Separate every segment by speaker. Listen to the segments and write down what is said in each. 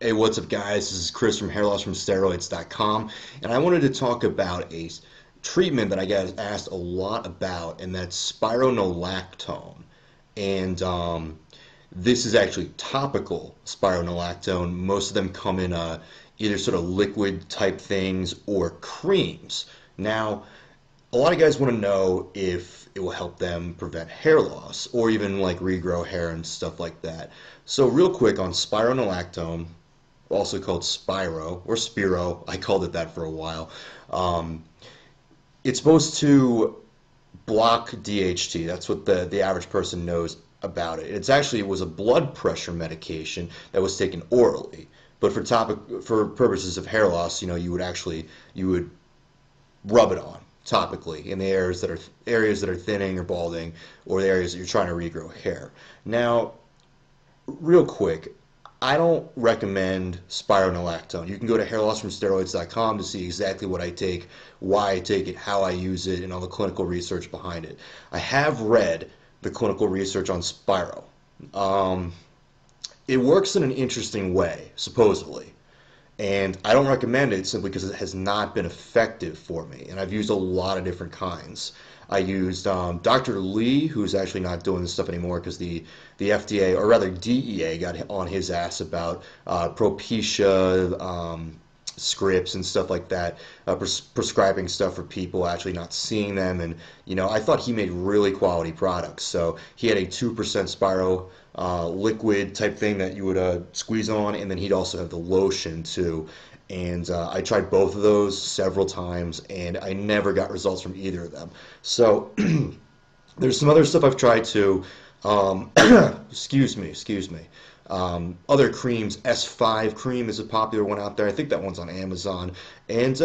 Speaker 1: Hey, what's up, guys? This is Chris from hairlossfromsteroids.com, and I wanted to talk about a treatment that I get asked a lot about, and that's spironolactone. And this is actually topical spironolactone. Most of them come in either sort of liquid type things or creams. Now, a lot of guys want to know if it will help them prevent hair loss or even like regrow hair and stuff like that. So, real quick on spironolactone, also called Spiro or Spiro. I called it that for a while. Um, it's supposed to block DHT. That's what the average person knows about it. It was a blood pressure medication that was taken orally. But for purposes of hair loss, you would rub it on topically in the areas that are thinning or balding, or the areas that you're trying to regrow hair. Now, real quick, I don't recommend spironolactone. You can go to hairlossfromsteroids.com to see exactly what I take, why I take it, how I use it, and all the clinical research behind it. I have read the clinical research on Spiro. Um, it works in an interesting way, supposedly. And I don't recommend it simply because it has not been effective for me. And I've used a lot of different kinds. I used Dr. Lee, who's actually not doing this stuff anymore because the FDA, or rather DEA, got on his ass about Propecia scripts and stuff like that, prescribing stuff for people actually not seeing them. And, I thought he made really quality products. So he had a 2% Spiro liquid type thing that you would squeeze on, and then he'd also have the lotion too. And I tried both of those several times, and I never got results from either of them. So there's some other stuff I've tried too. Excuse me. Other creams, S5 cream is a popular one out there. I think that one's on Amazon. And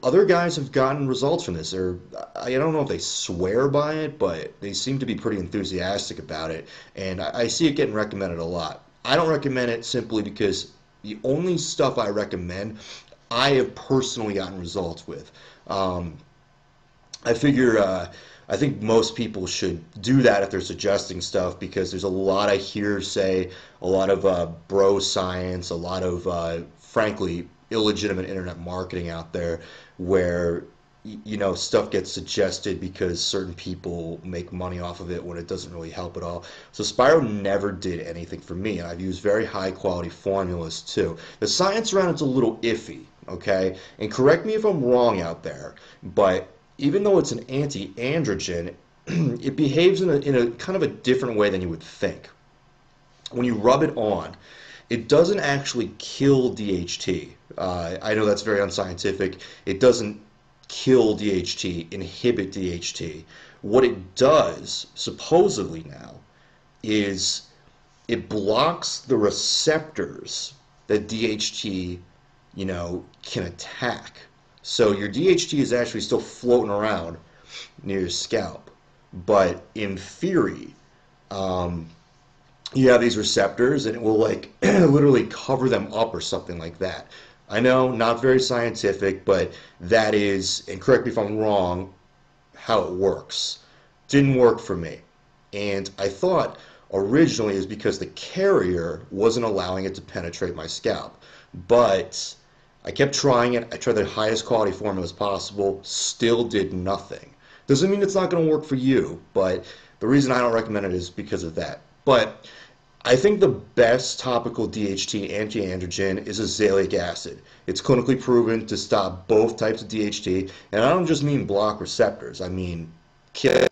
Speaker 1: other guys have gotten results from this. I don't know if they swear by it, but they seem to be pretty enthusiastic about it. And I see it getting recommended a lot. I don't recommend it simply because the only stuff I recommend, I have personally gotten results with. Um, I figure I think most people should do that if they're suggesting stuff because there's a lot of hearsay, a lot of bro science, a lot of frankly illegitimate internet marketing out there where stuff gets suggested because certain people make money off of it when it doesn't really help at all. So Spiro never did anything for me, and I've used very high quality formulas too. The science around it's a little iffy, okay? And correct me if I'm wrong out there, but even though it's an anti-androgen, it behaves in a kind of a different way than you would think. When you rub it on, it doesn't actually kill DHT. I know that's very unscientific. It doesn't kill DHT, inhibit DHT. What it does, supposedly now, is it blocks the receptors that DHT, can attack. So your DHT is actually still floating around near your scalp. But in theory, um, you have these receptors and it will like literally cover them up or something like that. I know, not very scientific, but that is, and correct me if I'm wrong, how it works. Didn't work for me. And I thought originally it was because the carrier wasn't allowing it to penetrate my scalp. But I kept trying it. I tried the highest quality formulas possible, still did nothing. Doesn't mean it's not going to work for you, but the reason I don't recommend it is because of that. But I think the best topical DHT anti-androgen is azelaic acid. It's clinically proven to stop both types of DHT, and I don't just mean block receptors. I mean kill